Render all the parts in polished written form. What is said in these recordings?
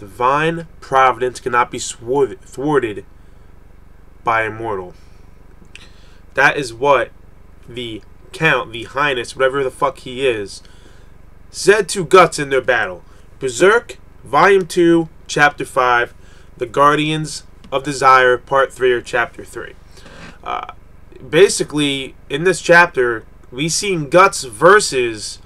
Divine providence cannot be thwarted by a mortal. That is what the Count, the Highness, whatever the fuck he is, said to Guts in their battle. Berserk, Volume 2, Chapter 5, The Guardians of Desire, Part 3 or Chapter 3. Basically, in this chapter, we seen Guts versus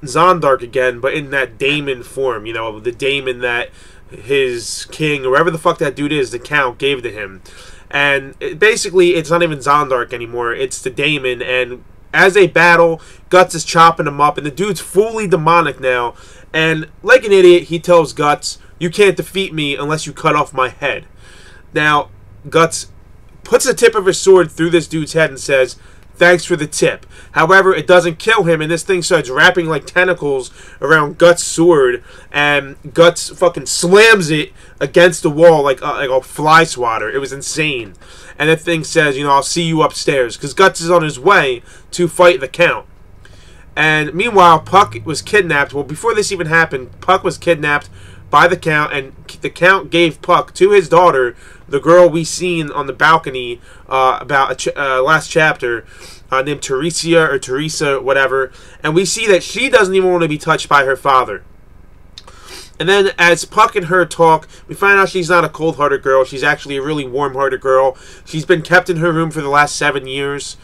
Zondark again, but in that daemon form, you know, the daemon that his king, or whatever the fuck that dude is, the Count, gave to him. And basically, it's not even Zondark anymore, it's the daemon, and as they battle, Guts is chopping him up, and the dude's fully demonic now, and like an idiot, he tells Guts, "You can't defeat me unless you cut off my head." Now, Guts puts the tip of his sword through this dude's head and says, "Thanks for the tip." However, it doesn't kill him, and this thing starts wrapping like tentacles around Guts' sword, and Guts fucking slams it against the wall like a fly swatter. It was insane. And the thing says, you know, "I'll see you upstairs," because Guts is on his way to fight the Count. And meanwhile, Puck was kidnapped. Well, before this even happened, Puck was kidnapped by the Count, and the Count gave Puck to his daughter, the girl we seen on the balcony about last chapter, named Teresia or Teresa, whatever. And we see that she doesn't even want to be touched by her father. And then as Puck and her talk, we find out she's not a cold-hearted girl. She's actually a really warm-hearted girl. She's been kept in her room for the last 7 years.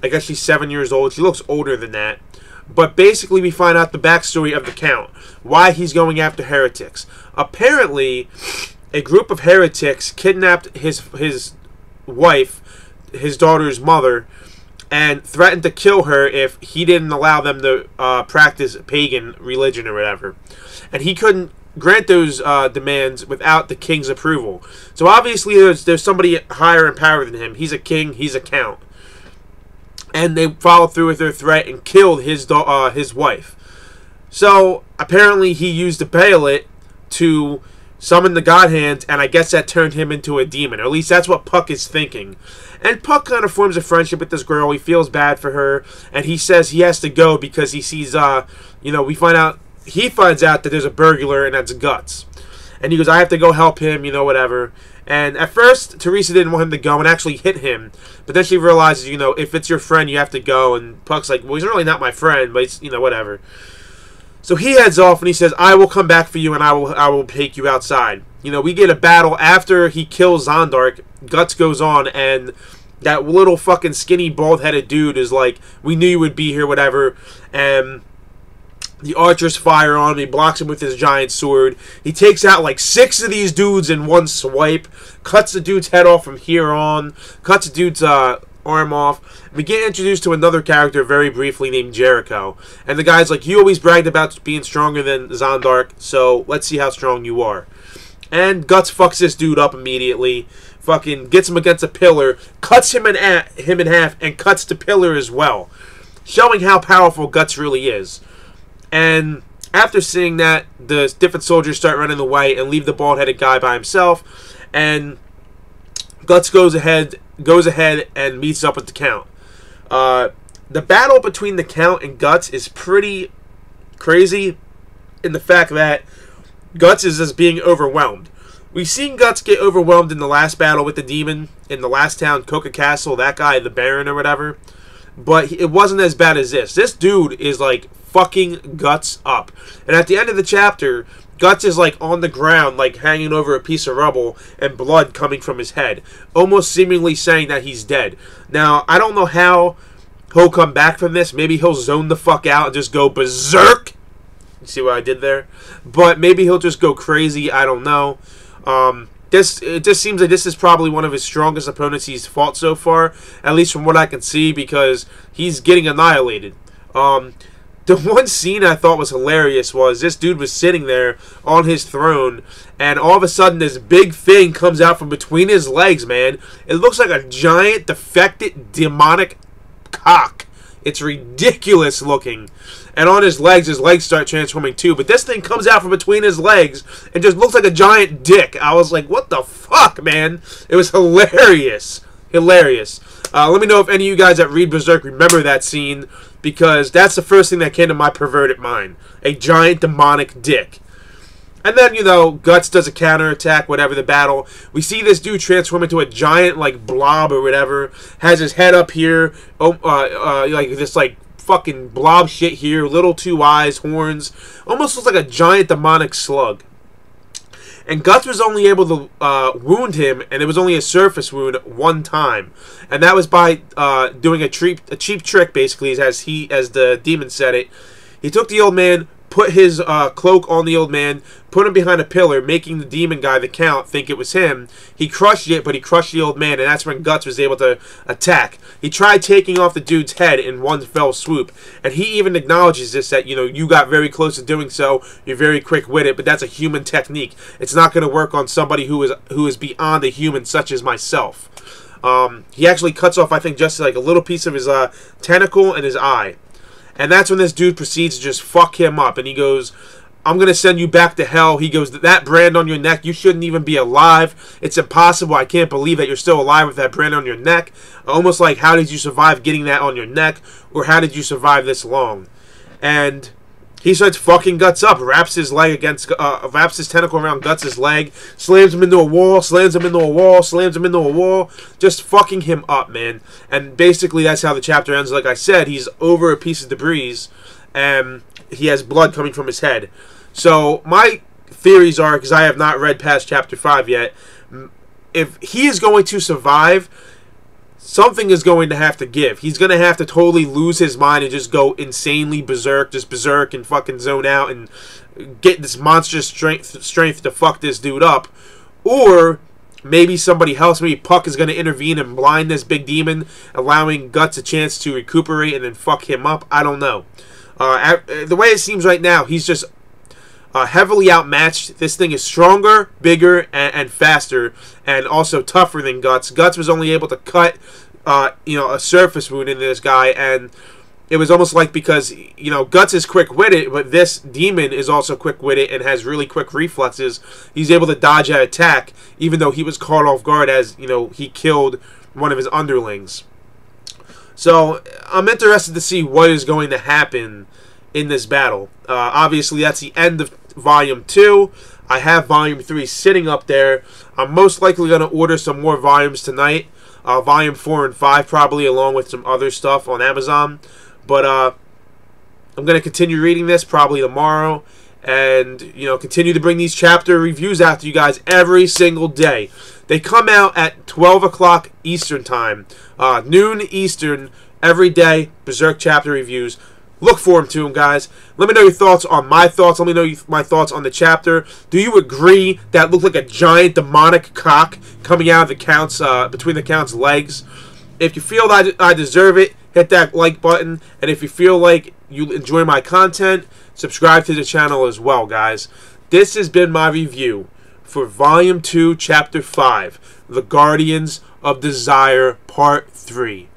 I guess she's 7 years old. She looks older than that. But basically we find out the backstory of the Count. Why he's going after heretics. Apparently, a group of heretics kidnapped his wife, his daughter's mother, and threatened to kill her if he didn't allow them to practice pagan religion or whatever. And he couldn't grant those demands without the king's approval. So obviously there's somebody higher in power than him. He's a king, he's a count. And they followed through with their threat and killed his wife. So apparently he used the Bayolet to summon the God Hand, and I guess that turned him into a demon. Or at least that's what Puck is thinking. And Puck kind of forms a friendship with this girl. He feels bad for her, and he says he has to go because he sees, you know, he finds out that there's a burglar, and that's Guts. And he goes, "I have to go help him," you know, whatever. And at first, Teresa didn't want him to go and actually hit him. But then she realizes, you know, if it's your friend, you have to go. And Puck's like, "Well, he's really not my friend, but he's, you know, whatever." So he heads off and he says, "I will come back for you and I will take you outside." You know, we get a battle after he kills Zondark. Guts goes on, and that little fucking skinny bald-headed dude is like, "We knew you would be here," whatever. And the archers fire on him. He blocks him with his giant sword. He takes out like 6 of these dudes in one swipe. Cuts the dude's head off from here on. Cuts the dude's arm off. We get introduced to another character very briefly named Jericho. And the guy's like, "You always bragged about being stronger than Zondark, so let's see how strong you are." And Guts fucks this dude up immediately. Fucking gets him against a pillar. Cuts him in half and cuts the pillar as well. Showing how powerful Guts really is. And after seeing that, the different soldiers start running away and leave the bald-headed guy by himself. And Guts goes ahead and meets up with the Count. The battle between the Count and Guts is pretty crazy in the fact that Guts is just being overwhelmed. We've seen Guts get overwhelmed in the last battle with the demon in the last town, Coca Castle, that guy, the Baron or whatever. But it wasn't as bad as this. This dude is like fucking Guts up. And at the end of the chapter, Guts is like on the ground, like hanging over a piece of rubble and blood coming from his head. Almost seemingly saying that he's dead. Now, I don't know how he'll come back from this. Maybe he'll zone the fuck out and just go berserk. You see what I did there? But maybe he'll just go crazy. I don't know. It just seems like this is probably one of his strongest opponents he's fought so far, at least from what I can see, because he's getting annihilated. The one scene I thought was hilarious was this dude was sitting there on his throne, and all of a sudden this big thing comes out from between his legs, man. It looks like a giant, defected, demonic cock. It's ridiculous looking. And on his legs start transforming too. But this thing comes out from between his legs and just looks like a giant dick. I was like, what the fuck, man? It was hilarious. Hilarious. Let me know if any of you guys that read Berserk remember that scene, because that's the first thing that came to my perverted mind. A giant demonic dick. And then, you know, Guts does a counterattack, whatever the battle. We see this dude transform into a giant, like, blob or whatever. Has his head up here. Like, this, like, fucking blob shit here. Little 2 eyes, horns. Almost looks like a giant demonic slug. And Guts was only able to wound him, and it was only a surface wound one time. And that was by doing a cheap trick, basically, as the demon said it. He took the old man, put his cloak on the old man, put him behind a pillar, making the demon guy, the Count, think it was him. He crushed it, but he crushed the old man, and that's when Guts was able to attack. He tried taking off the dude's head in one fell swoop, and he even acknowledges this, that, you know, you got very close to doing so, you're very quick with it, but that's a human technique. It's not going to work on somebody who is beyond a human, such as myself. He actually cuts off, I think, just like a little piece of his tentacle and his eye. And that's when this dude proceeds to just fuck him up. And he goes, I'm going to send you back to hell. He goes, that brand on your neck, you shouldn't even be alive. It's impossible. I can't believe that you're still alive with that brand on your neck. Almost like, how did you survive getting that on your neck? Or how did you survive this long? And he starts fucking Guts up, wraps his tentacle around Guts' leg, slams him into a wall, slams him into a wall, slams him into a wall, just fucking him up, man. And basically that's how the chapter ends. Like I said, he's over a piece of debris, and he has blood coming from his head. So my theories are, because I have not read past chapter 5 yet, if he is going to survive, something is going to have to give. He's going to have to totally lose his mind and just go insanely berserk, just berserk and fucking zone out and get this monstrous strength to fuck this dude up. Or maybe somebody else, maybe Puck is going to intervene and blind this big demon, allowing Guts a chance to recuperate and then fuck him up. I don't know. The way it seems right now, he's just heavily outmatched. This thing is stronger, bigger, and faster, and also tougher than Guts. Guts was only able to cut, you know, a surface wound in this guy, and it was almost like, because, you know, Guts is quick-witted, but this demon is also quick-witted and has really quick reflexes. He's able to dodge that attack, even though he was caught off guard as, you know, he killed one of his underlings. So, I'm interested to see what is going to happen in this battle. Obviously, that's the end of Volume 2. I have Volume 3 sitting up there. I'm most likely going to order some more volumes tonight. Volume 4 and 5 probably, along with some other stuff on Amazon. But I'm going to continue reading this probably tomorrow. And, you know, continue to bring these chapter reviews out to you guys every single day. They come out at 12 o'clock Eastern Time. Noon Eastern every day. Berserk chapter reviews. Look forward to them, guys. Let me know your thoughts on my thoughts. Let me know my thoughts on the chapter. Do you agree that looked like a giant demonic cock coming out of the Count's, between the Count's legs? If you feel that I deserve it, hit that like button. And if you feel like you enjoy my content, subscribe to the channel as well, guys. This has been my review for Volume 2, Chapter 5, The Guardians of Desire, Part 3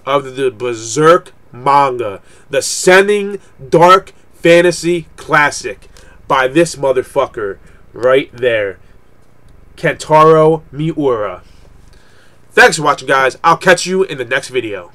of the Berserk manga, the sending dark fantasy classic by this motherfucker right there, Kentaro Miura. Thanks for watching, guys. I'll catch you in the next video.